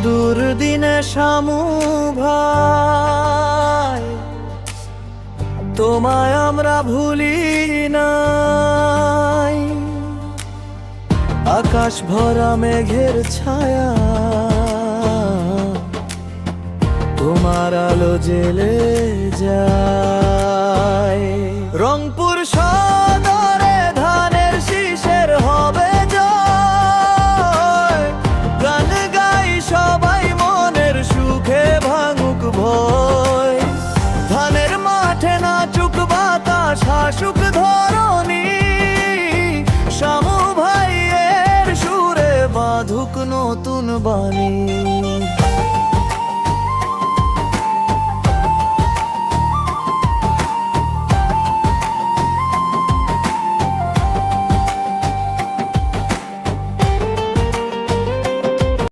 দুর্দিনে শামু ভাই, তোমায় আমরা ভুলি নাই। আকাশ ভরা মেঘের ছায়া, তোমার আলো জেলে যায়। রংপুর সদরে ধানের শীষের হবে জয়। গান গাই সবাই মনের সুখে ভাঙুক ভয়। ধানের মাঠে নাচুক বাতাস, হাসুক ধরণী। শামু ভাইয়ের সুরে বাঁধুক নতুন বাণী।